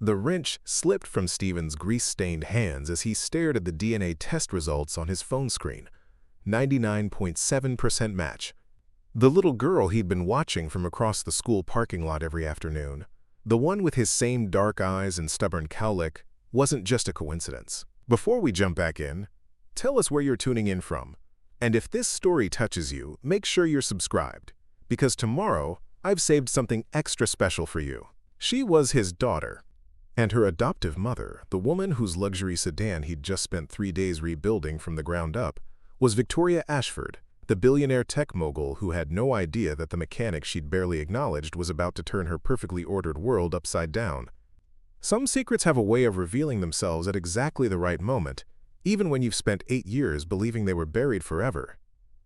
The wrench slipped from Stephen's grease-stained hands as he stared at the DNA test results on his phone screen. 99.7% match. The little girl he'd been watching from across the school parking lot every afternoon, the one with his same dark eyes and stubborn cowlick, wasn't just a coincidence. Before we jump back in, tell us where you're tuning in from. And if this story touches you, make sure you're subscribed, because tomorrow I've saved something extra special for you. She was his daughter, and her adoptive mother, the woman whose luxury sedan he'd just spent 3 days rebuilding from the ground up, was Victoria Ashford, the billionaire tech mogul who had no idea that the mechanic she'd barely acknowledged was about to turn her perfectly ordered world upside down. Some secrets have a way of revealing themselves at exactly the right moment, even when you've spent 8 years believing they were buried forever.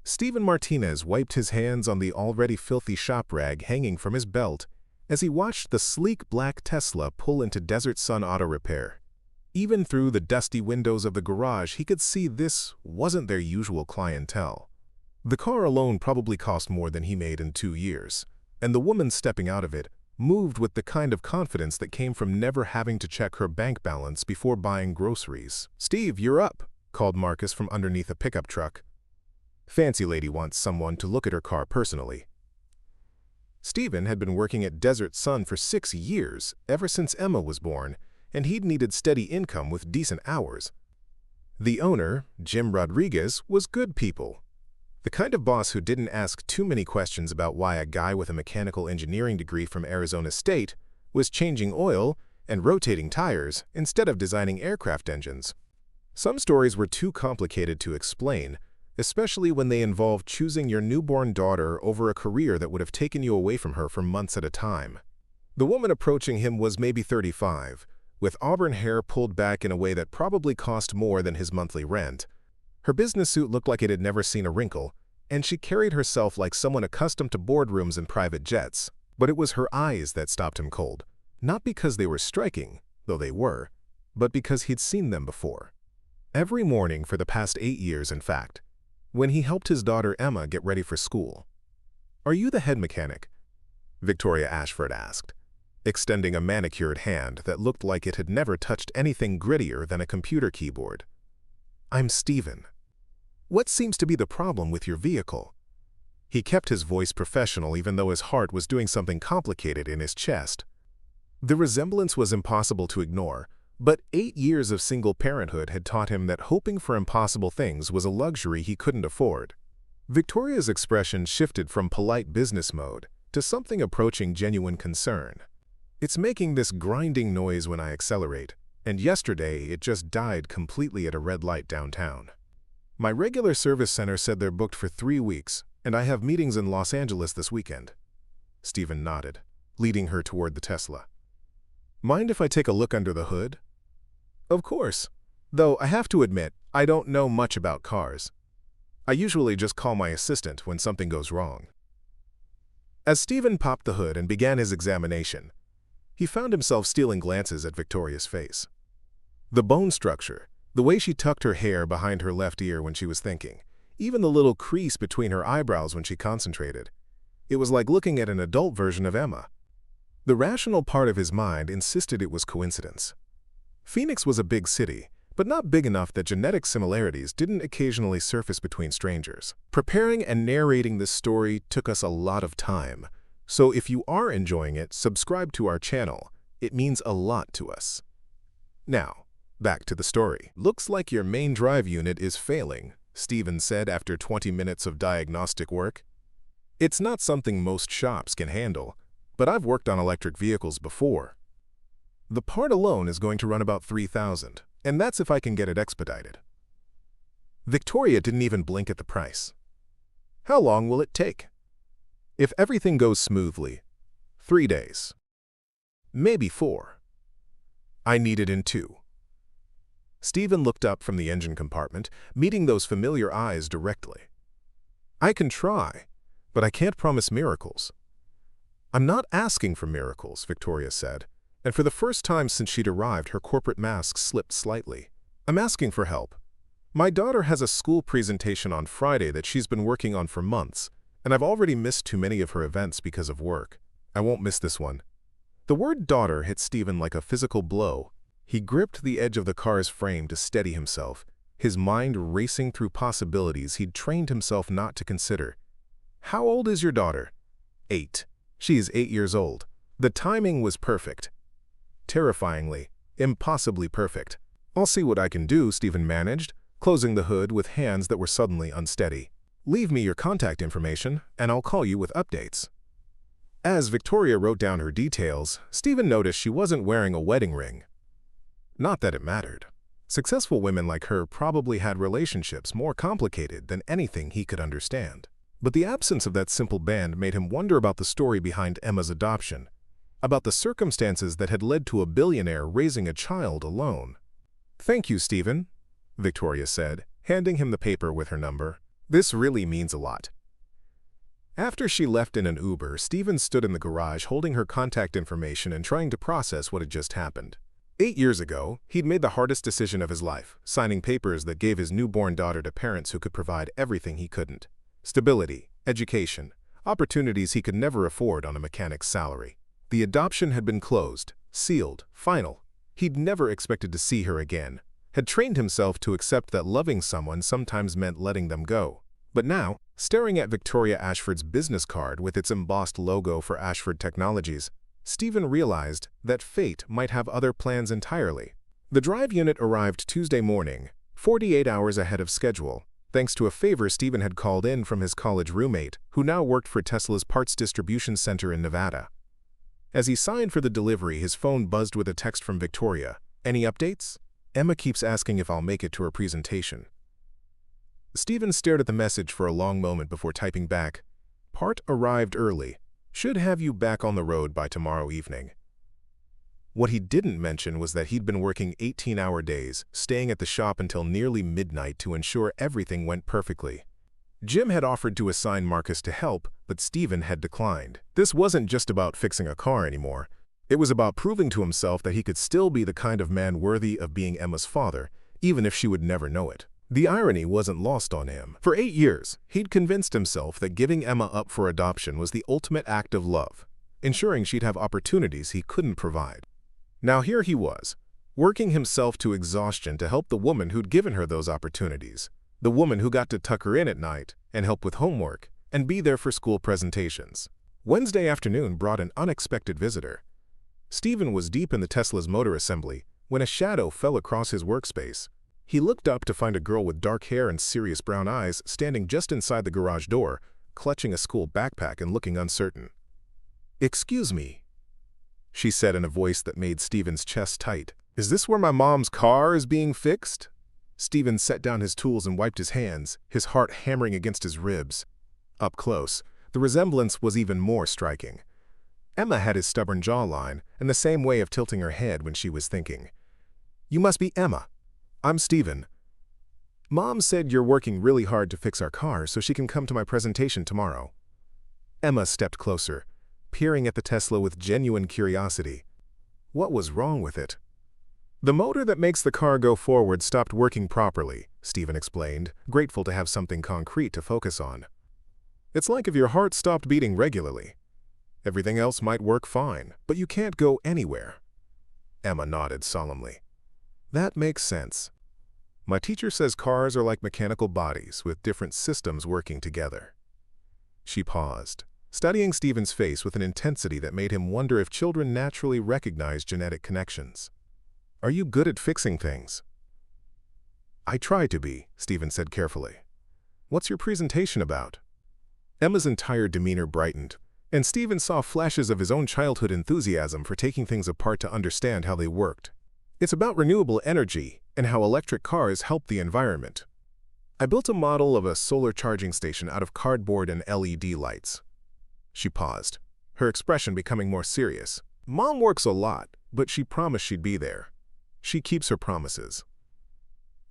Stephen Martinez wiped his hands on the already filthy shop rag hanging from his belt as he watched the sleek black Tesla pull into Desert Sun Auto Repair. Even through the dusty windows of the garage, he could see this wasn't their usual clientele. The car alone probably cost more than he made in 2 years, and the woman stepping out of it moved with the kind of confidence that came from never having to check her bank balance before buying groceries. "Steve, you're up," called Marcus from underneath a pickup truck. "Fancy lady wants someone to look at her car personally." Stephen had been working at Desert Sun for 6 years, ever since Emma was born, and he'd needed steady income with decent hours. The owner, Jim Rodriguez, was good people. The kind of boss who didn't ask too many questions about why a guy with a mechanical engineering degree from Arizona State was changing oil and rotating tires instead of designing aircraft engines. Some stories were too complicated to explain, especially when they involved choosing your newborn daughter over a career that would have taken you away from her for months at a time. The woman approaching him was maybe 35, with auburn hair pulled back in a way that probably cost more than his monthly rent. Her business suit looked like it had never seen a wrinkle, and she carried herself like someone accustomed to boardrooms and private jets. But it was her eyes that stopped him cold, not because they were striking, though they were, but because he'd seen them before. Every morning for the past 8 years, in fact, when he helped his daughter Emma get ready for school. "Are you the head mechanic?" Victoria Ashford asked, extending a manicured hand that looked like it had never touched anything grittier than a computer keyboard. "I'm Stephen. What seems to be the problem with your vehicle?" He kept his voice professional even though his heart was doing something complicated in his chest. The resemblance was impossible to ignore, but 8 years of single parenthood had taught him that hoping for impossible things was a luxury he couldn't afford. Victoria's expression shifted from polite business mode to something approaching genuine concern. "It's making this grinding noise when I accelerate, and yesterday it just died completely at a red light downtown. My regular service center said they're booked for 3 weeks, and I have meetings in Los Angeles this weekend." Stephen nodded, leading her toward the Tesla. "Mind if I take a look under the hood?" "Of course, though I have to admit I don't know much about cars. I usually just call my assistant when something goes wrong." As Stephen popped the hood and began his examination, he found himself stealing glances at Victoria's face. The bone structure, the way she tucked her hair behind her left ear when she was thinking, even the little crease between her eyebrows when she concentrated. It was like looking at an adult version of Emma. The rational part of his mind insisted it was coincidence. Phoenix was a big city, but not big enough that genetic similarities didn't occasionally surface between strangers. Preparing and narrating this story took us a lot of time, so if you are enjoying it, subscribe to our channel. It means a lot to us. Now, back to the story. "Looks like your main drive unit is failing," Stephen said after 20 minutes of diagnostic work. "It's not something most shops can handle, but I've worked on electric vehicles before. The part alone is going to run about $3,000, and that's if I can get it expedited." Victoria didn't even blink at the price. "How long will it take?" "If everything goes smoothly, 3 days. Maybe 4. I need it in 2. Stephen looked up from the engine compartment, meeting those familiar eyes directly. "I can try, but I can't promise miracles." "I'm not asking for miracles," Victoria said, and for the first time since she'd arrived, her corporate mask slipped slightly. "I'm asking for help. My daughter has a school presentation on Friday that she's been working on for months, and I've already missed too many of her events because of work. I won't miss this one. The word daughter hit Stephen like a physical blow. He gripped the edge of the car's frame to steady himself, his mind racing through possibilities he'd trained himself not to consider. How old is your daughter? 8. She is 8 years old. The timing was perfect. Terrifyingly, impossibly perfect. I'll see what I can do, Stephen managed, closing the hood with hands that were suddenly unsteady. Leave me your contact information, and I'll call you with updates. As Victoria wrote down her details, Stephen noticed she wasn't wearing a wedding ring. Not that it mattered. Successful women like her probably had relationships more complicated than anything he could understand. But the absence of that simple band made him wonder about the story behind Emma's adoption, about the circumstances that had led to a billionaire raising a child alone. "Thank you, Stephen," Victoria said, handing him the paper with her number. "This really means a lot." After she left in an Uber, Stephen stood in the garage holding her contact information and trying to process what had just happened. 8 years ago, he'd made the hardest decision of his life, signing papers that gave his newborn daughter to parents who could provide everything he couldn't. Stability, education, opportunities he could never afford on a mechanic's salary. The adoption had been closed, sealed, final. He'd never expected to see her again, had trained himself to accept that loving someone sometimes meant letting them go. But now, staring at Victoria Ashford's business card with its embossed logo for Ashford Technologies, Stephen realized that fate might have other plans entirely. The drive unit arrived Tuesday morning, 48 hours ahead of schedule, thanks to a favor Stephen had called in from his college roommate, who now worked for Tesla's parts distribution center in Nevada. As he signed for the delivery, his phone buzzed with a text from Victoria. "Any updates? Emma keeps asking if I'll make it to her presentation." Stephen stared at the message for a long moment before typing back, "Part arrived early. Should have you back on the road by tomorrow evening." What he didn't mention was that he'd been working 18-hour days, staying at the shop until nearly midnight to ensure everything went perfectly. Jim had offered to assign Marcus to help, but Stephen had declined. This wasn't just about fixing a car anymore. It was about proving to himself that he could still be the kind of man worthy of being Emma's father, even if she would never know it. The irony wasn't lost on him. For 8 years, he'd convinced himself that giving Emma up for adoption was the ultimate act of love, ensuring she'd have opportunities he couldn't provide. Now here he was, working himself to exhaustion to help the woman who'd given her those opportunities, the woman who got to tuck her in at night and help with homework and be there for school presentations. Wednesday afternoon brought an unexpected visitor. Stephen was deep in the Tesla's motor assembly when a shadow fell across his workspace. He looked up to find a girl with dark hair and serious brown eyes standing just inside the garage door, clutching a school backpack and looking uncertain. "Excuse me," she said in a voice that made Stephen's chest tight. "Is this where my mom's car is being fixed?" Stephen set down his tools and wiped his hands, his heart hammering against his ribs. Up close, the resemblance was even more striking. Emma had his stubborn jawline and the same way of tilting her head when she was thinking. "You must be Emma. I'm Stephen. Mom said you're working really hard to fix our car so she can come to my presentation tomorrow." Emma stepped closer, peering at the Tesla with genuine curiosity. What was wrong with it? "The motor that makes the car go forward stopped working properly," Stephen explained, grateful to have something concrete to focus on. "It's like if your heart stopped beating regularly. Everything else might work fine, but you can't go anywhere." Emma nodded solemnly. "That makes sense. My teacher says cars are like mechanical bodies with different systems working together." She paused, studying Stephen's face with an intensity that made him wonder if children naturally recognize genetic connections. "Are you good at fixing things?" "I try to be," Stephen said carefully. "What's your presentation about?" Emma's entire demeanor brightened, and Stephen saw flashes of his own childhood enthusiasm for taking things apart to understand how they worked. "It's about renewable energy and how electric cars help the environment. I built a model of a solar charging station out of cardboard and LED lights." She paused, her expression becoming more serious. "Mom works a lot, but she promised she'd be there. She keeps her promises."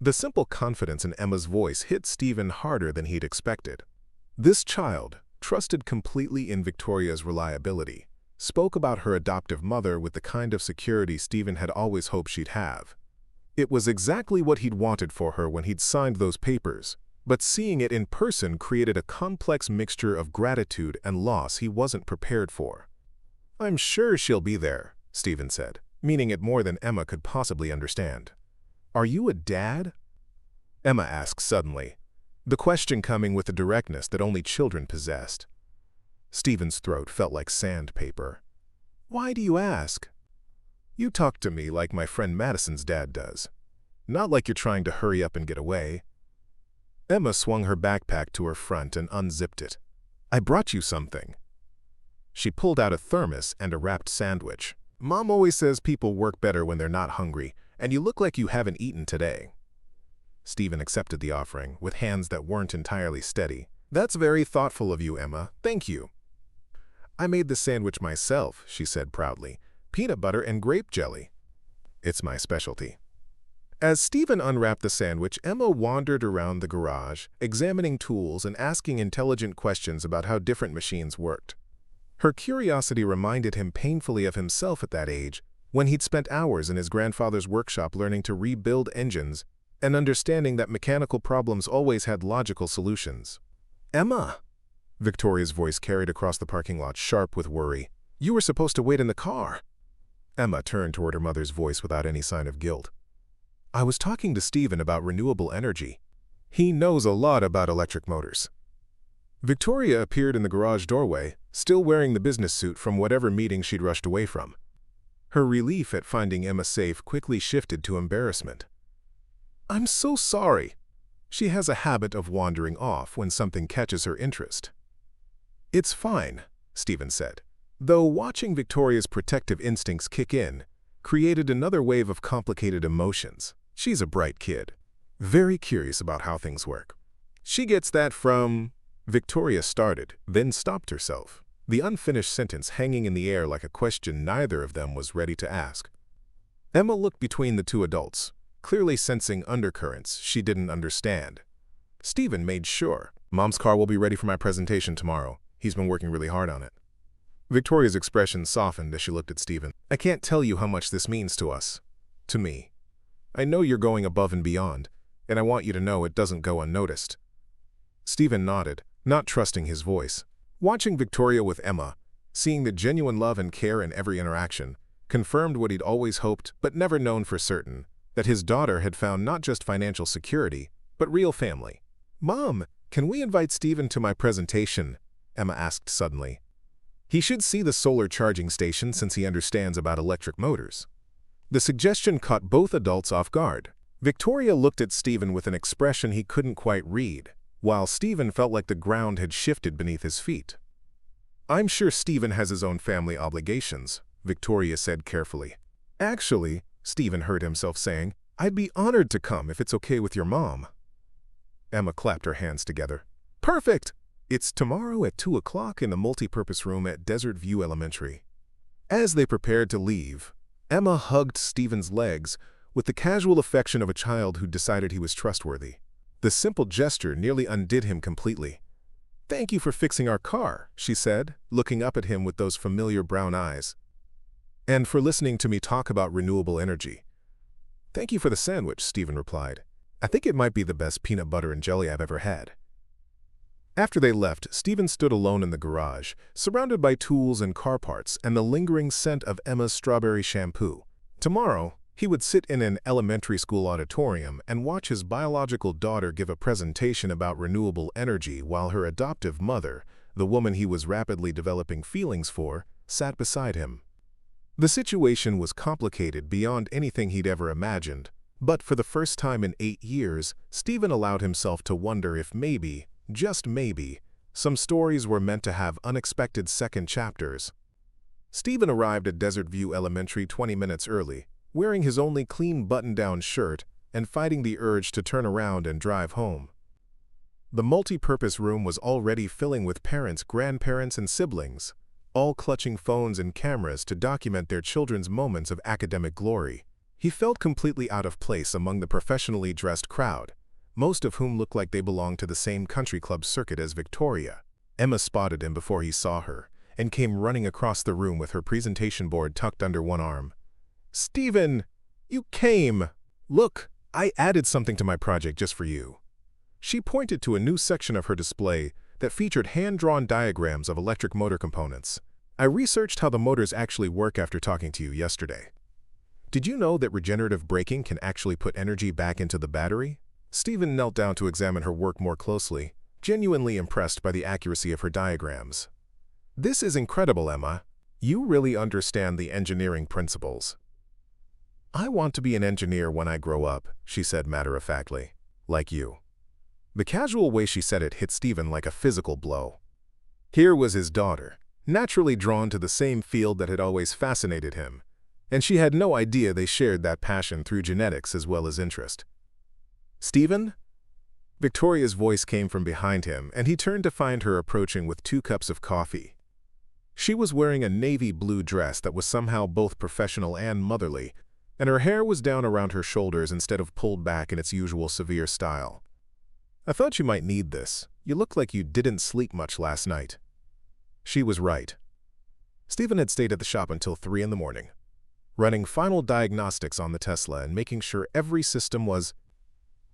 The simple confidence in Emma's voice hit Stephen harder than he'd expected. This child, trusted completely in Victoria's reliability, spoke about her adoptive mother with the kind of security Stephen had always hoped she'd have. It was exactly what he'd wanted for her when he'd signed those papers, but seeing it in person created a complex mixture of gratitude and loss he wasn't prepared for. I'm sure she'll be there, Stephen said, meaning it more than Emma could possibly understand. Are you a dad? Emma asked suddenly, the question coming with a directness that only children possessed. Stephen's throat felt like sandpaper. Why do you ask? You talk to me like my friend Madison's dad does. Not like you're trying to hurry up and get away. Emma swung her backpack to her front and unzipped it. I brought you something. She pulled out a thermos and a wrapped sandwich. Mom always says people work better when they're not hungry, and you look like you haven't eaten today. Stephen accepted the offering, with hands that weren't entirely steady. That's very thoughtful of you, Emma. Thank you. I made the sandwich myself, she said proudly. Peanut butter and grape jelly. It's my specialty. As Stephen unwrapped the sandwich, Emma wandered around the garage, examining tools and asking intelligent questions about how different machines worked. Her curiosity reminded him painfully of himself at that age, when he'd spent hours in his grandfather's workshop learning to rebuild engines and understanding that mechanical problems always had logical solutions. Emma! Victoria's voice carried across the parking lot, sharp with worry. You were supposed to wait in the car. Emma turned toward her mother's voice without any sign of guilt. I was talking to Stephen about renewable energy. He knows a lot about electric motors. Victoria appeared in the garage doorway, still wearing the business suit from whatever meeting she'd rushed away from. Her relief at finding Emma safe quickly shifted to embarrassment. I'm so sorry. She has a habit of wandering off when something catches her interest. It's fine, Stephen said, though watching Victoria's protective instincts kick in created another wave of complicated emotions. She's a bright kid, very curious about how things work. She gets that from... Victoria started, then stopped herself, the unfinished sentence hanging in the air like a question neither of them was ready to ask. Emma looked between the two adults, clearly sensing undercurrents she didn't understand. Stephen made sure. Mom's car will be ready for my presentation tomorrow. He's been working really hard on it. Victoria's expression softened as she looked at Stephen. I can't tell you how much this means to us. To me. I know you're going above and beyond, and I want you to know it doesn't go unnoticed. Stephen nodded, not trusting his voice. Watching Victoria with Emma, seeing the genuine love and care in every interaction, confirmed what he'd always hoped but never known for certain, that his daughter had found not just financial security, but real family. Mom, can we invite Stephen to my presentation? Emma asked suddenly. He should see the solar charging station since he understands about electric motors. The suggestion caught both adults off guard. Victoria looked at Stephen with an expression he couldn't quite read, while Stephen felt like the ground had shifted beneath his feet. I'm sure Stephen has his own family obligations, Victoria said carefully. Actually, Stephen heard himself saying, I'd be honored to come if it's okay with your mom. Emma clapped her hands together. Perfect! It's tomorrow at 2 o'clock in the multipurpose room at Desert View Elementary. As they prepared to leave, Emma hugged Stephen's legs with the casual affection of a child who decided he was trustworthy. The simple gesture nearly undid him completely. Thank you for fixing our car, she said, looking up at him with those familiar brown eyes. And for listening to me talk about renewable energy. Thank you for the sandwich, Stephen replied. I think it might be the best peanut butter and jelly I've ever had. After they left, Stephen stood alone in the garage, surrounded by tools and car parts and the lingering scent of Emma's strawberry shampoo. Tomorrow, he would sit in an elementary school auditorium and watch his biological daughter give a presentation about renewable energy while her adoptive mother, the woman he was rapidly developing feelings for, sat beside him. The situation was complicated beyond anything he'd ever imagined, but for the first time in 8 years, Stephen allowed himself to wonder if maybe, just maybe, some stories were meant to have unexpected second chapters. Stephen arrived at Desert View Elementary 20 minutes early, wearing his only clean button-down shirt and fighting the urge to turn around and drive home. The multi-purpose room was already filling with parents, grandparents, and siblings, all clutching phones and cameras to document their children's moments of academic glory. He felt completely out of place among the professionally dressed crowd, most of whom looked like they belonged to the same country club circuit as Victoria. Emma spotted him before he saw her, and came running across the room with her presentation board tucked under one arm. Stephen, you came! Look, I added something to my project just for you. She pointed to a new section of her display that featured hand-drawn diagrams of electric motor components. I researched how the motors actually work after talking to you yesterday. Did you know that regenerative braking can actually put energy back into the battery? Stephen knelt down to examine her work more closely, genuinely impressed by the accuracy of her diagrams. This is incredible, Emma. You really understand the engineering principles. I want to be an engineer when I grow up, she said matter-of-factly. Like you. The casual way she said it hit Stephen like a physical blow. Here was his daughter, naturally drawn to the same field that had always fascinated him, and she had no idea they shared that passion through genetics as well as interest. Stephen? Victoria's voice came from behind him, and he turned to find her approaching with 2 cups of coffee. She was wearing a navy blue dress that was somehow both professional and motherly, and her hair was down around her shoulders instead of pulled back in its usual severe style. I thought you might need this. You look like you didn't sleep much last night. She was right. Stephen had stayed at the shop until 3 in the morning, running final diagnostics on the Tesla and making sure every system was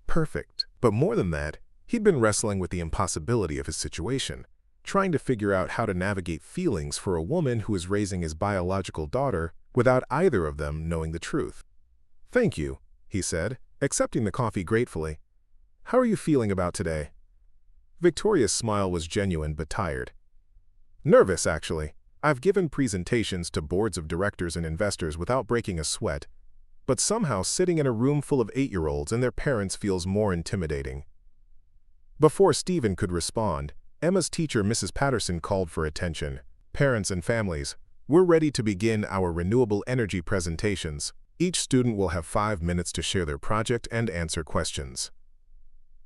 perfect. But more than that, he'd been wrestling with the impossibility of his situation, trying to figure out how to navigate feelings for a woman who is raising his biological daughter without either of them knowing the truth. Thank you, he said, accepting the coffee gratefully. How are you feeling about today? Victoria's smile was genuine but tired. Nervous, actually. I've given presentations to boards of directors and investors without breaking a sweat, but somehow sitting in a room full of 8-year-olds and their parents feels more intimidating. Before Stephen could respond, Emma's teacher, Mrs. Patterson, called for attention. Parents and families, we're ready to begin our renewable energy presentations. Each student will have 5 minutes to share their project and answer questions.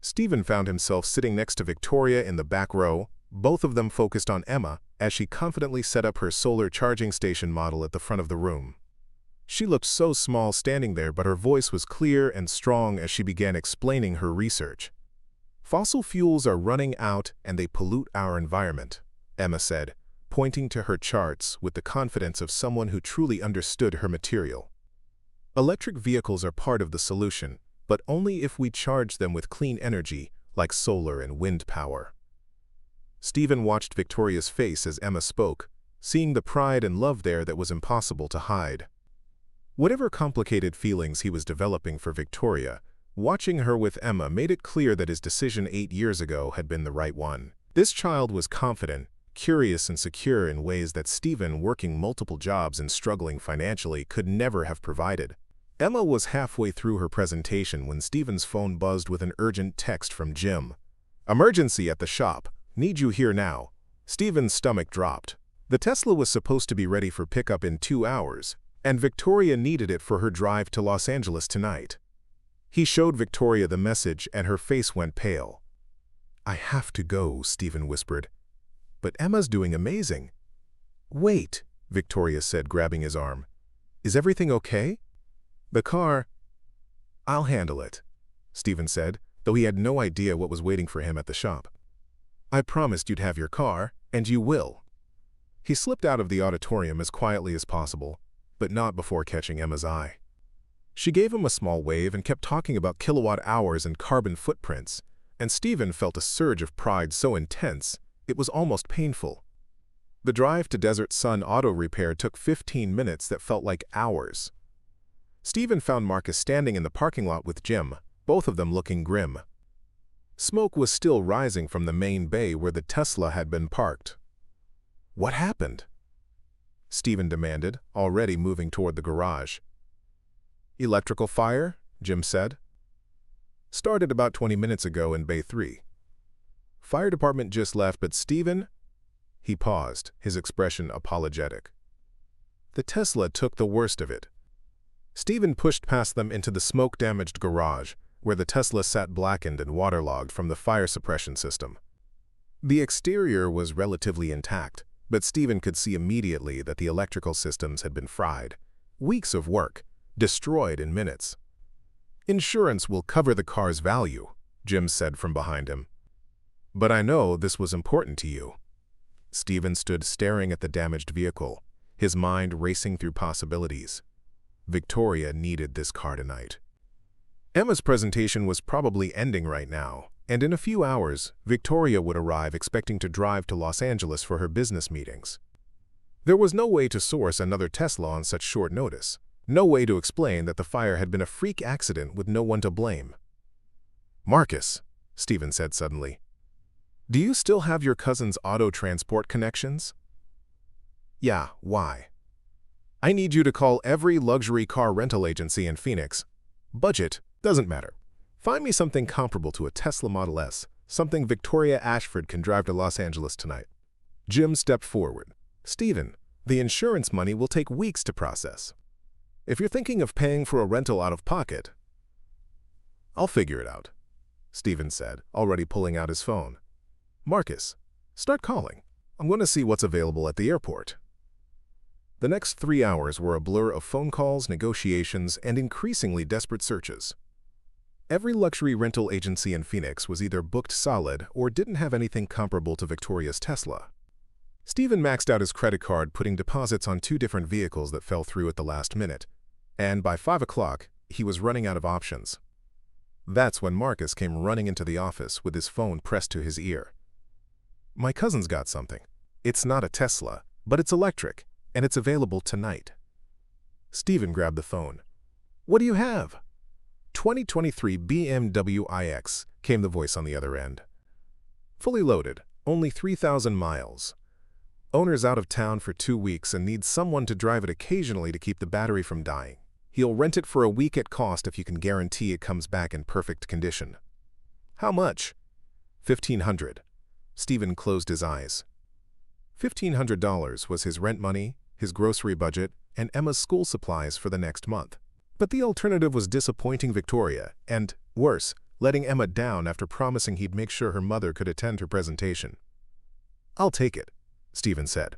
Stephen found himself sitting next to Victoria in the back row, both of them focused on Emma as she confidently set up her solar charging station model at the front of the room. She looked so small standing there, but her voice was clear and strong as she began explaining her research. Fossil fuels are running out and they pollute our environment, Emma said, pointing to her charts with the confidence of someone who truly understood her material. Electric vehicles are part of the solution, but only if we charge them with clean energy like solar and wind power. Stephen watched Victoria's face as Emma spoke, seeing the pride and love there that was impossible to hide. Whatever complicated feelings he was developing for Victoria, watching her with Emma made it clear that his decision 8 years ago had been the right one. This child was confident, curious and secure in ways that Stephen, working multiple jobs and struggling financially, could never have provided. Emma was halfway through her presentation when Stephen's phone buzzed with an urgent text from Jim. Emergency at the shop. Need you here now. Stephen's stomach dropped. The Tesla was supposed to be ready for pickup in 2 hours, and Victoria needed it for her drive to Los Angeles tonight. He showed Victoria the message and her face went pale. I have to go, Stephen whispered. But Emma's doing amazing. Wait, Victoria said, grabbing his arm. Is everything okay? The car. I'll handle it, Stephen said, though he had no idea what was waiting for him at the shop. I promised you'd have your car, and you will. He slipped out of the auditorium as quietly as possible, but not before catching Emma's eye. She gave him a small wave and kept talking about kilowatt hours and carbon footprints, and Stephen felt a surge of pride so intense it was almost painful. The drive to Desert Sun Auto Repair took 15 minutes that felt like hours. Stephen found Marcus standing in the parking lot with Jim, both of them looking grim. Smoke was still rising from the main bay where the Tesla had been parked. What happened? Stephen demanded, already moving toward the garage. Electrical fire, Jim said. Started about 20 minutes ago in Bay 3. Fire department just left, but Stephen... He paused, his expression apologetic. The Tesla took the worst of it. Stephen pushed past them into the smoke-damaged garage, where the Tesla sat blackened and waterlogged from the fire suppression system. The exterior was relatively intact, but Stephen could see immediately that the electrical systems had been fried. Weeks of work, destroyed in minutes. Insurance will cover the car's value, Jim said from behind him. But I know this was important to you. Stephen stood staring at the damaged vehicle, his mind racing through possibilities. Victoria needed this car tonight. Emma's presentation was probably ending right now, and in a few hours, Victoria would arrive expecting to drive to Los Angeles for her business meetings. There was no way to source another Tesla on such short notice. No way to explain that the fire had been a freak accident with no one to blame. "Marcus," Stephen said suddenly, "do you still have your cousin's auto transport connections?" "Yeah, why?" "I need you to call every luxury car rental agency in Phoenix. Budget doesn't matter. Find me something comparable to a Tesla Model S, something Victoria Ashford can drive to Los Angeles tonight." Jim stepped forward. "Stephen, the insurance money will take weeks to process. If you're thinking of paying for a rental out of pocket—" "I'll figure it out," Stephen said, already pulling out his phone. "Marcus, start calling. I'm going to see what's available at the airport." The next 3 hours were a blur of phone calls, negotiations, and increasingly desperate searches. Every luxury rental agency in Phoenix was either booked solid or didn't have anything comparable to Victoria's Tesla. Stephen maxed out his credit card, putting deposits on 2 different vehicles that fell through at the last minute, and by 5 o'clock, he was running out of options. That's when Marcus came running into the office with his phone pressed to his ear. "My cousin's got something. It's not a Tesla, but it's electric, and it's available tonight." Stephen grabbed the phone. "What do you have?" 2023 BMW iX, came the voice on the other end. "Fully loaded, only 3,000 miles. Owner's out of town for 2 weeks and needs someone to drive it occasionally to keep the battery from dying. He'll rent it for a week at cost if you can guarantee it comes back in perfect condition." "How much?" $1,500. Stephen closed his eyes. $1,500 was his rent money, his grocery budget, and Emma's school supplies for the next month. But the alternative was disappointing Victoria and, worse, letting Emma down after promising he'd make sure her mother could attend her presentation. "I'll take it," Stephen said.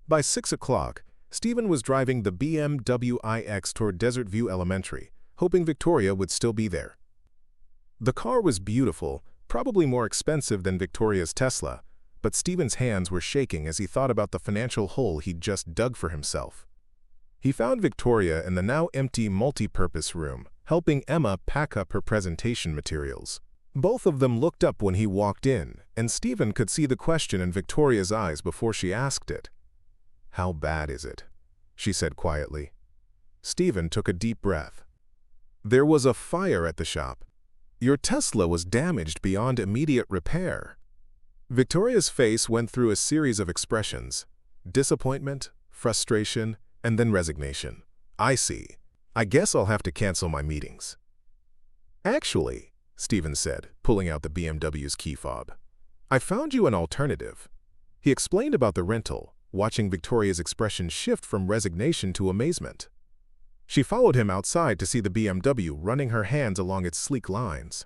By 6 o'clock, Stephen was driving the BMW iX toward Desert View Elementary, hoping Victoria would still be there. The car was beautiful, probably more expensive than Victoria's Tesla, but Stephen's hands were shaking as he thought about the financial hole he'd just dug for himself. He found Victoria in the now empty multi-purpose room, helping Emma pack up her presentation materials. Both of them looked up when he walked in, and Stephen could see the question in Victoria's eyes before she asked it. "How bad is it?" she said quietly. Stephen took a deep breath. "There was a fire at the shop. Your Tesla was damaged beyond immediate repair." Victoria's face went through a series of expressions: disappointment, frustration, and then resignation. "I see. I guess I'll have to cancel my meetings." "Actually," Stephen said, pulling out the BMW's key fob, "I found you an alternative." He explained about the rental, watching Victoria's expression shift from resignation to amazement. She followed him outside to see the BMW, running her hands along its sleek lines.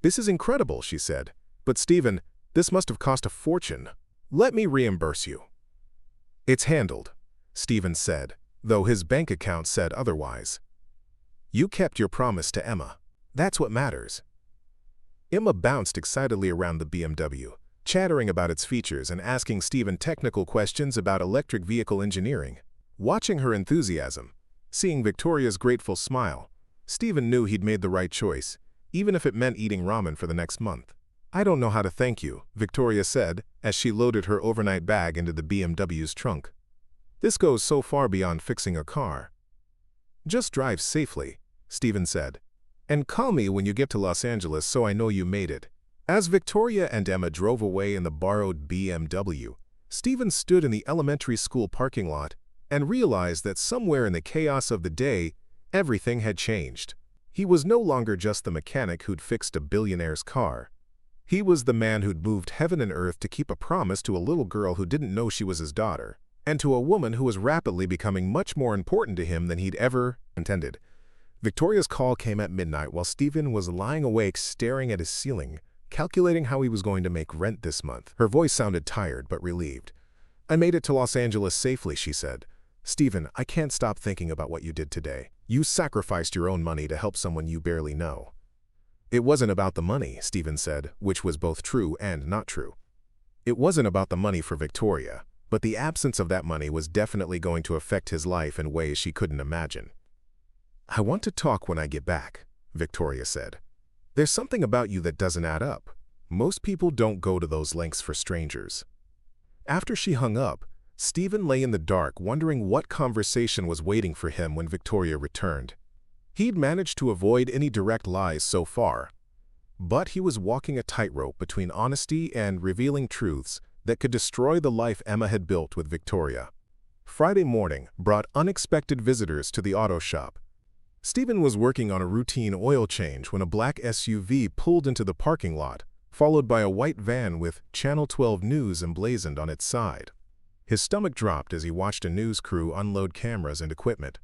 "This is incredible," she said, "but Stephen, this must have cost a fortune. Let me reimburse you." "It's handled," Stephen said, though his bank account said otherwise. "You kept your promise to Emma. That's what matters." Emma bounced excitedly around the BMW, chattering about its features and asking Stephen technical questions about electric vehicle engineering. Watching her enthusiasm, seeing Victoria's grateful smile, Stephen knew he'd made the right choice, even if it meant eating ramen for the next month. "I don't know how to thank you," Victoria said as she loaded her overnight bag into the BMW's trunk. "This goes so far beyond fixing a car." "Just drive safely," Stephen said, "and call me when you get to Los Angeles so I know you made it." As Victoria and Emma drove away in the borrowed BMW, Stephen stood in the elementary school parking lot and realized that somewhere in the chaos of the day, everything had changed. He was no longer just the mechanic who'd fixed a billionaire's car. He was the man who'd moved heaven and earth to keep a promise to a little girl who didn't know she was his daughter, and to a woman who was rapidly becoming much more important to him than he'd ever intended. Victoria's call came at midnight while Stephen was lying awake staring at his ceiling, calculating how he was going to make rent this month. Her voice sounded tired but relieved. "I made it to Los Angeles safely," she said. "Stephen, I can't stop thinking about what you did today. You sacrificed your own money to help someone you barely know." "It wasn't about the money," Stephen said, which was both true and not true. It wasn't about the money for Victoria, but the absence of that money was definitely going to affect his life in ways she couldn't imagine. "I want to talk when I get back," Victoria said. "There's something about you that doesn't add up. Most people don't go to those lengths for strangers." After she hung up, Stephen lay in the dark, wondering what conversation was waiting for him when Victoria returned. He'd managed to avoid any direct lies so far, but he was walking a tightrope between honesty and revealing truths that could destroy the life Emma had built with Victoria. Friday morning brought unexpected visitors to the auto shop. Stephen was working on a routine oil change when a black SUV pulled into the parking lot, followed by a white van with Channel 12 News emblazoned on its side. His stomach dropped as he watched a news crew unload cameras and equipment.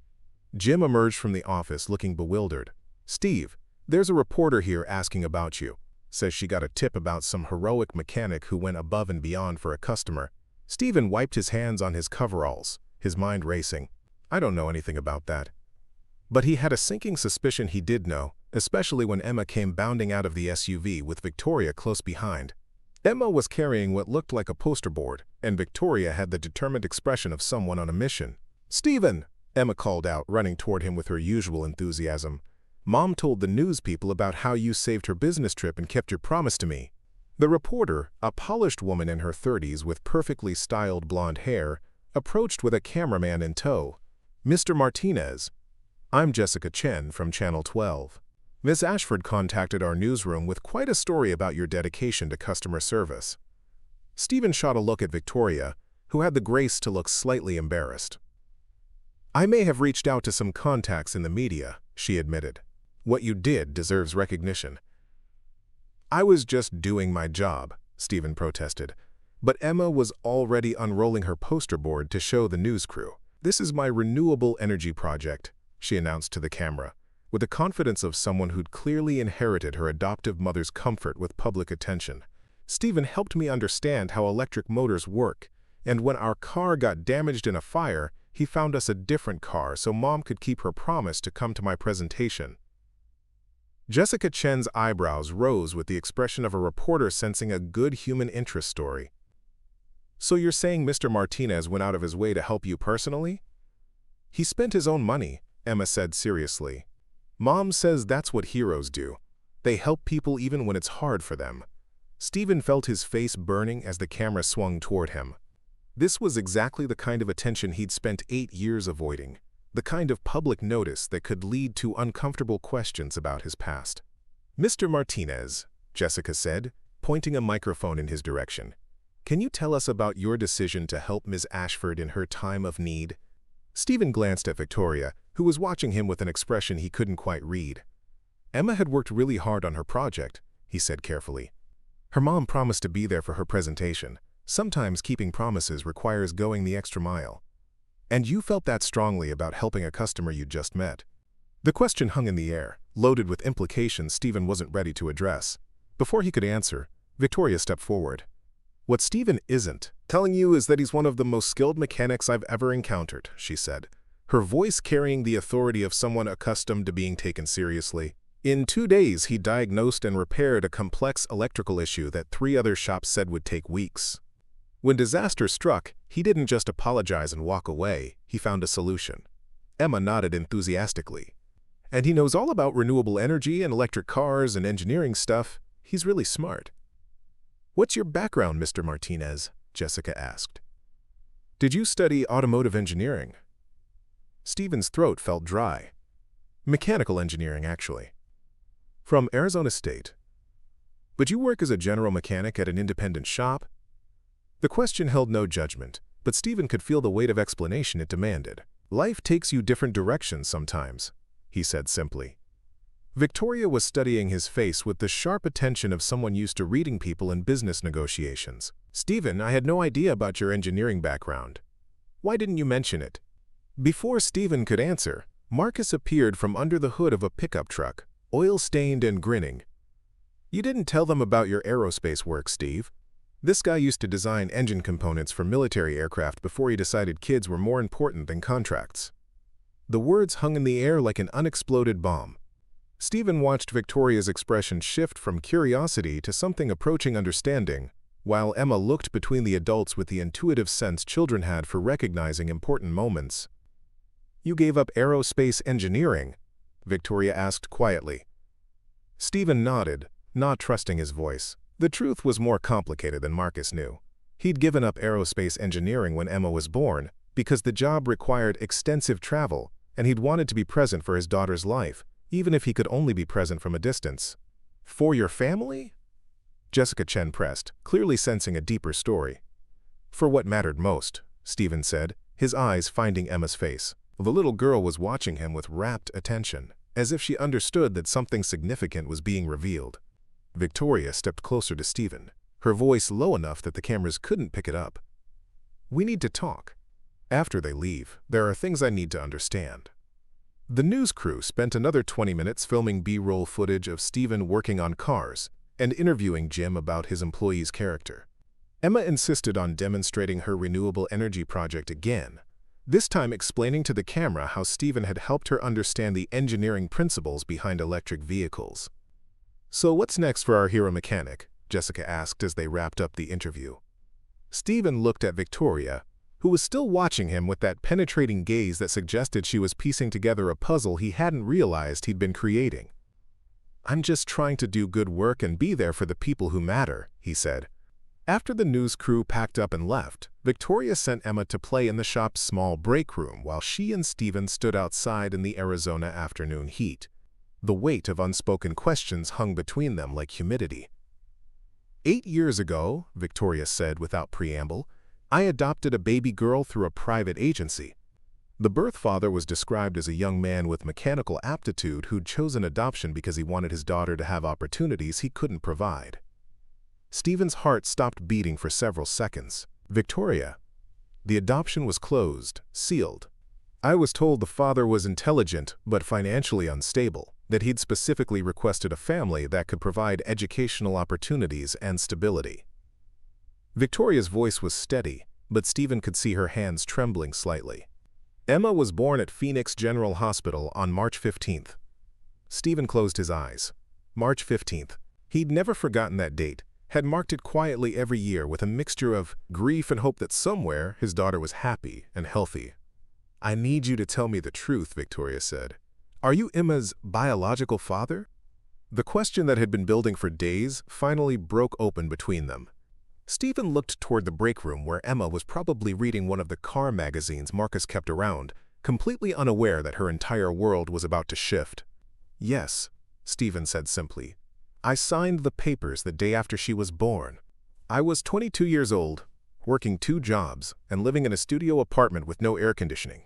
Jim emerged from the office looking bewildered. "Steve, there's a reporter here asking about you. Says she got a tip about some heroic mechanic who went above and beyond for a customer." Stephen wiped his hands on his coveralls, his mind racing. "I don't know anything about that." But he had a sinking suspicion he did know, especially when Emma came bounding out of the SUV with Victoria close behind. Emma was carrying what looked like a poster board, and Victoria had the determined expression of someone on a mission. "Stephen!" Emma called out, running toward him with her usual enthusiasm. "Mom told the news people about how you saved her business trip and kept your promise to me." The reporter, a polished woman in her 30s with perfectly styled blonde hair, approached with a cameraman in tow. "Mr. Martinez, I'm Jessica Chen from Channel 12. Miss Ashford contacted our newsroom with quite a story about your dedication to customer service." Stephen shot a look at Victoria, who had the grace to look slightly embarrassed. "I may have reached out to some contacts in the media," she admitted. "What you did deserves recognition." "I was just doing my job," Stephen protested. But Emma was already unrolling her poster board to show the news crew. "This is my renewable energy project," she announced to the camera, with the confidence of someone who'd clearly inherited her adoptive mother's comfort with public attention. "Stephen helped me understand how electric motors work, and when our car got damaged in a fire, he found us a different car so Mom could keep her promise to come to my presentation." Jessica Chen's eyebrows rose with the expression of a reporter sensing a good human interest story. "So you're saying Mr. Martinez went out of his way to help you personally?" "He spent his own money," Emma said seriously. "Mom says that's what heroes do. They help people even when it's hard for them." Stephen felt his face burning as the camera swung toward him. This was exactly the kind of attention he'd spent 8 years avoiding, the kind of public notice that could lead to uncomfortable questions about his past. "Mr. Martinez," Jessica said, pointing a microphone in his direction, "can you tell us about your decision to help Ms. Ashford in her time of need?" Stephen glanced at Victoria, who was watching him with an expression he couldn't quite read. "Emma had worked really hard on her project," he said carefully. "Her mom promised to be there for her presentation. Sometimes keeping promises requires going the extra mile. And you felt that strongly about helping a customer you'd just met." The question hung in the air, loaded with implications Stephen wasn't ready to address. Before he could answer, Victoria stepped forward. "What Stephen isn't telling you is that he's one of the most skilled mechanics I've ever encountered," she said, her voice carrying the authority of someone accustomed to being taken seriously. "In 2 days, he diagnosed and repaired a complex electrical issue that 3 other shops said would take weeks. When disaster struck, he didn't just apologize and walk away, he found a solution." Emma nodded enthusiastically. "And he knows all about renewable energy and electric cars and engineering stuff. He's really smart." "What's your background, Mr. Martinez?" Jessica asked. "Did you study automotive engineering?" Stephen's throat felt dry. "Mechanical engineering, actually." "From Arizona State. But you work as a general mechanic at an independent shop?" The question held no judgment, but Stephen could feel the weight of explanation it demanded. "Life takes you different directions sometimes," he said simply. Victoria was studying his face with the sharp attention of someone used to reading people in business negotiations. "Stephen, I had no idea about your engineering background. Why didn't you mention it?" Before Stephen could answer, Marcus appeared from under the hood of a pickup truck, oil-stained and grinning. "You didn't tell them about your aerospace work, Steve." This guy used to design engine components for military aircraft before he decided kids were more important than contracts. The words hung in the air like an unexploded bomb. Stephen watched Victoria's expression shift from curiosity to something approaching understanding, while Emma looked between the adults with the intuitive sense children had for recognizing important moments. "You gave up aerospace engineering?" Victoria asked quietly. Stephen nodded, not trusting his voice. The truth was more complicated than Marcus knew. He'd given up aerospace engineering when Emma was born because the job required extensive travel, and he'd wanted to be present for his daughter's life, even if he could only be present from a distance. "For your family?" Jessica Chen pressed, clearly sensing a deeper story. "For what mattered most," Stephen said, his eyes finding Emma's face. The little girl was watching him with rapt attention, as if she understood that something significant was being revealed. Victoria stepped closer to Stephen, her voice low enough that the cameras couldn't pick it up. "We need to talk. After they leave, there are things I need to understand." The news crew spent another 20 minutes filming B-roll footage of Stephen working on cars and interviewing Jim about his employee's character. Emma insisted on demonstrating her renewable energy project again, this time explaining to the camera how Stephen had helped her understand the engineering principles behind electric vehicles. "So what's next for our hero mechanic?" Jessica asked as they wrapped up the interview. Stephen looked at Victoria, who was still watching him with that penetrating gaze that suggested she was piecing together a puzzle he hadn't realized he'd been creating. "I'm just trying to do good work and be there for the people who matter," he said. After the news crew packed up and left, Victoria sent Emma to play in the shop's small break room while she and Stephen stood outside in the Arizona afternoon heat. The weight of unspoken questions hung between them like humidity. "8 years ago," Victoria said without preamble, "I adopted a baby girl through a private agency." The birth father was described as a young man with mechanical aptitude who'd chosen adoption because he wanted his daughter to have opportunities he couldn't provide. Stephen's heart stopped beating for several seconds. "Victoria, the adoption was closed, sealed. I was told the father was intelligent but financially unstable, that he'd specifically requested a family that could provide educational opportunities and stability." Victoria's voice was steady, but Stephen could see her hands trembling slightly. "Emma was born at Phoenix General Hospital on March 15th. Stephen closed his eyes. March 15th. He'd never forgotten that date, had marked it quietly every year with a mixture of grief and hope that somewhere his daughter was happy and healthy. "I need you to tell me the truth," Victoria said. "Are you Emma's biological father?" The question that had been building for days finally broke open between them. Stephen looked toward the break room where Emma was probably reading one of the car magazines Marcus kept around, completely unaware that her entire world was about to shift. "Yes," Stephen said simply. "I signed the papers the day after she was born. I was 22 years old, working 2 jobs, and living in a studio apartment with no air conditioning.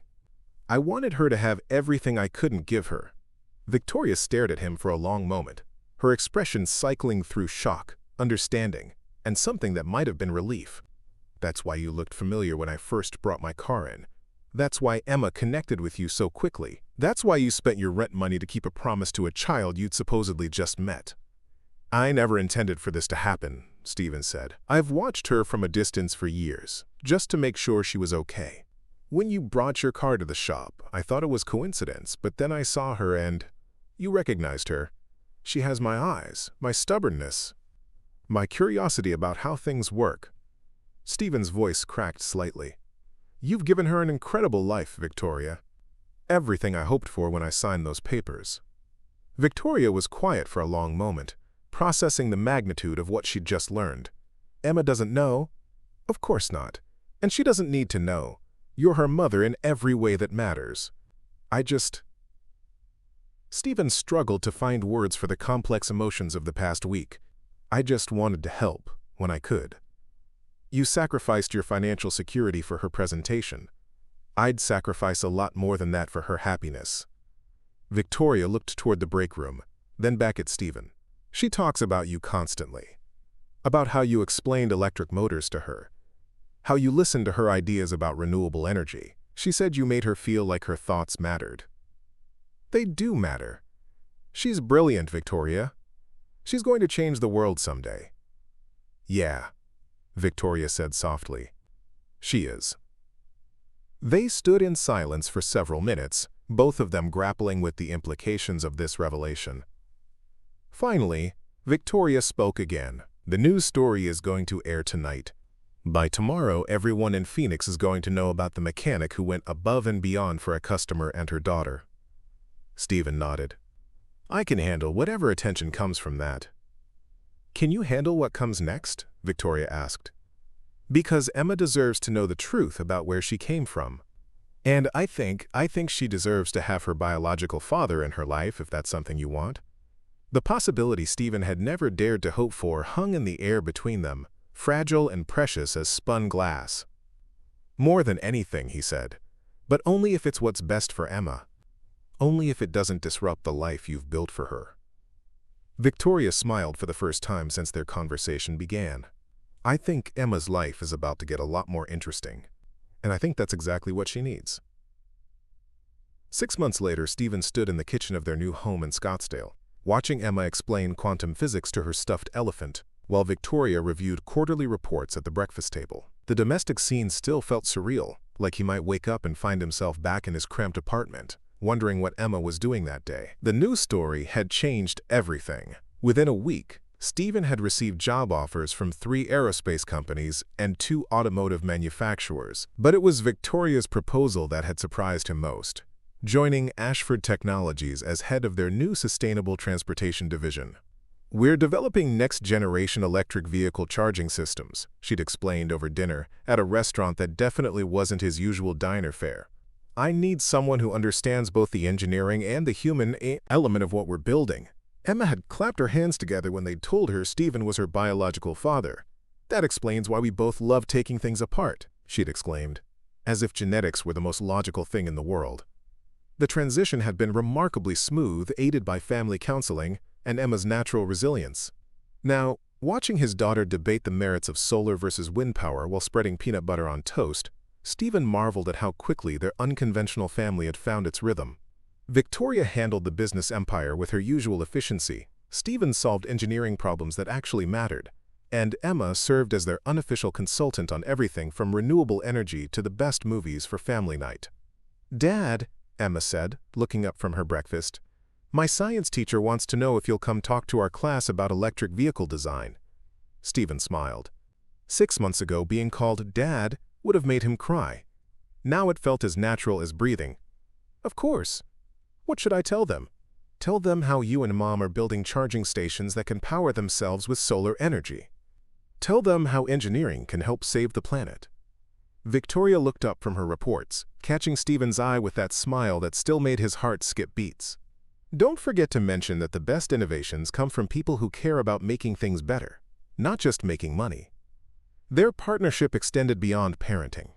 I wanted her to have everything I couldn't give her." Victoria stared at him for a long moment, her expression cycling through shock, understanding, and something that might have been relief. "That's why you looked familiar when I first brought my car in. That's why Emma connected with you so quickly. That's why you spent your rent money to keep a promise to a child you'd supposedly just met." "I never intended for this to happen," Stephen said. "I've watched her from a distance for years, just to make sure she was okay. When you brought your car to the shop, I thought it was coincidence, but then I saw her and you recognized her. She has my eyes, my stubbornness, my curiosity about how things work." Stephen's voice cracked slightly. "You've given her an incredible life, Victoria. Everything I hoped for when I signed those papers." Victoria was quiet for a long moment, processing the magnitude of what she'd just learned. "Emma doesn't know?" "Of course not. And she doesn't need to know. You're her mother in every way that matters. I just—" Stephen struggled to find words for the complex emotions of the past week. "I just wanted to help when I could. You sacrificed your financial security for her presentation. I'd sacrifice a lot more than that for her happiness." Victoria looked toward the break room, then back at Stephen. "She talks about you constantly. About how you explained electric motors to her. How you listened to her ideas about renewable energy. She said you made her feel like her thoughts mattered." "They do matter. She's brilliant, Victoria. She's going to change the world someday." "Yeah," Victoria said softly. "She is." They stood in silence for several minutes, both of them grappling with the implications of this revelation. Finally, Victoria spoke again. "The news story is going to air tonight. By tomorrow, everyone in Phoenix is going to know about the mechanic who went above and beyond for a customer and her daughter." Stephen nodded. "I can handle whatever attention comes from that." "Can you handle what comes next?" Victoria asked. Because Emma deserves to know the truth about where she came from. And I think she deserves to have her biological father in her life if that's something you want. The possibility Stephen had never dared to hope for hung in the air between them, fragile and precious as spun glass. More than anything, he said, but only if it's what's best for Emma. Only if it doesn't disrupt the life you've built for her. Victoria smiled for the first time since their conversation began. I think Emma's life is about to get a lot more interesting, and I think that's exactly what she needs. 6 months later, Stephen stood in the kitchen of their new home in Scottsdale, watching Emma explain quantum physics to her stuffed elephant, while Victoria reviewed quarterly reports at the breakfast table. The domestic scene still felt surreal, like he might wake up and find himself back in his cramped apartment, wondering what Emma was doing that day. The news story had changed everything. Within a week, Stephen had received job offers from 3 aerospace companies and 2 automotive manufacturers, but it was Victoria's proposal that had surprised him most, joining Ashford Technologies as head of their new sustainable transportation division. "We're developing next-generation electric vehicle charging systems," she'd explained over dinner at a restaurant that definitely wasn't his usual diner fare. "I need someone who understands both the engineering and the human element of what we're building." Emma had clapped her hands together when they'd told her Stephen was her biological father. "That explains why we both love taking things apart," she'd exclaimed, as if genetics were the most logical thing in the world. The transition had been remarkably smooth, aided by family counseling and Emma's natural resilience. Now, watching his daughter debate the merits of solar versus wind power while spreading peanut butter on toast, Stephen marveled at how quickly their unconventional family had found its rhythm. Victoria handled the business empire with her usual efficiency. Stephen solved engineering problems that actually mattered, and Emma served as their unofficial consultant on everything from renewable energy to the best movies for family night. "Dad," Emma said, looking up from her breakfast, "my science teacher wants to know if you'll come talk to our class about electric vehicle design." Stephen smiled. 6 months ago, being called Dad would have made him cry. Now it felt as natural as breathing. "Of course. What should I tell them?" "Tell them how you and Mom are building charging stations that can power themselves with solar energy. Tell them how engineering can help save the planet." Victoria looked up from her reports, catching Stephen's eye with that smile that still made his heart skip beats. "Don't forget to mention that the best innovations come from people who care about making things better, not just making money." Their partnership extended beyond parenting.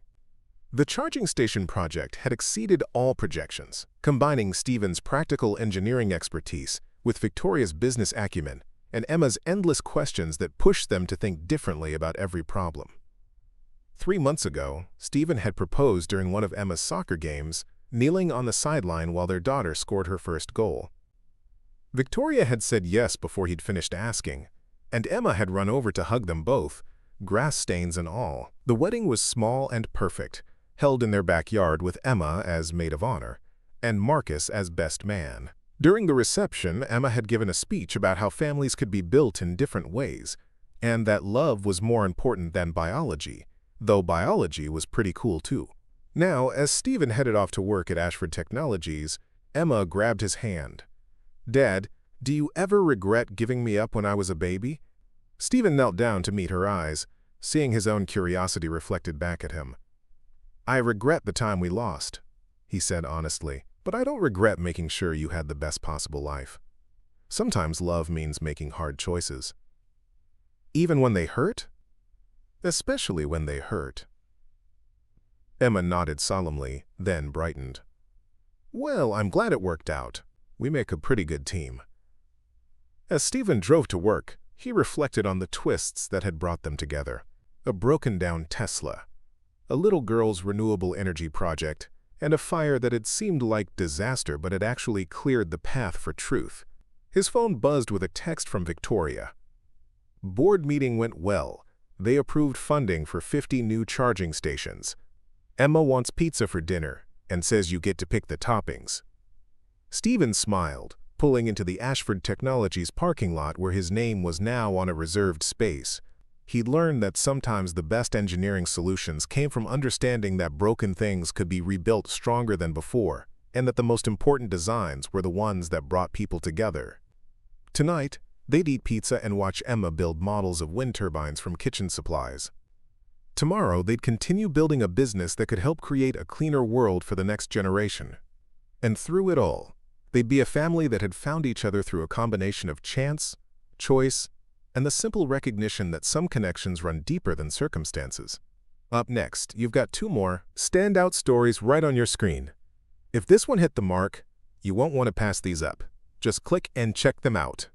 The charging station project had exceeded all projections, combining Stephen's practical engineering expertise with Victoria's business acumen and Emma's endless questions that pushed them to think differently about every problem. 3 months ago, Stephen had proposed during one of Emma's soccer games, kneeling on the sideline while their daughter scored her first goal. Victoria had said yes before he'd finished asking, and Emma had run over to hug them both, grass stains and all. The wedding was small and perfect, held in their backyard with Emma as maid of honor, and Marcus as best man. During the reception, Emma had given a speech about how families could be built in different ways, and that love was more important than biology, though biology was pretty cool too. Now, as Stephen headed off to work at Ashford Technologies, Emma grabbed his hand. "Dad, do you ever regret giving me up when I was a baby?" Stephen knelt down to meet her eyes, seeing his own curiosity reflected back at him. "I regret the time we lost," he said honestly, "but I don't regret making sure you had the best possible life. Sometimes love means making hard choices. Even when they hurt? Especially when they hurt." Emma nodded solemnly, then brightened. "Well, I'm glad it worked out. We make a pretty good team." As Stephen drove to work, he reflected on the twists that had brought them together. A broken-down Tesla, a little girl's renewable energy project, and a fire that had seemed like disaster but had actually cleared the path for truth. His phone buzzed with a text from Victoria. Board meeting went well. They approved funding for 50 new charging stations. Emma wants pizza for dinner and says you get to pick the toppings. Stephen smiled, pulling into the Ashford Technologies parking lot where his name was now on a reserved space. He'd learned that sometimes the best engineering solutions came from understanding that broken things could be rebuilt stronger than before, and that the most important designs were the ones that brought people together. Tonight, they'd eat pizza and watch Emma build models of wind turbines from kitchen supplies. Tomorrow, they'd continue building a business that could help create a cleaner world for the next generation. And through it all, they'd be a family that had found each other through a combination of chance, choice, and the simple recognition that some connections run deeper than circumstances. Up next, you've got two more standout stories right on your screen. If this one hit the mark, you won't want to pass these up. Just click and check them out.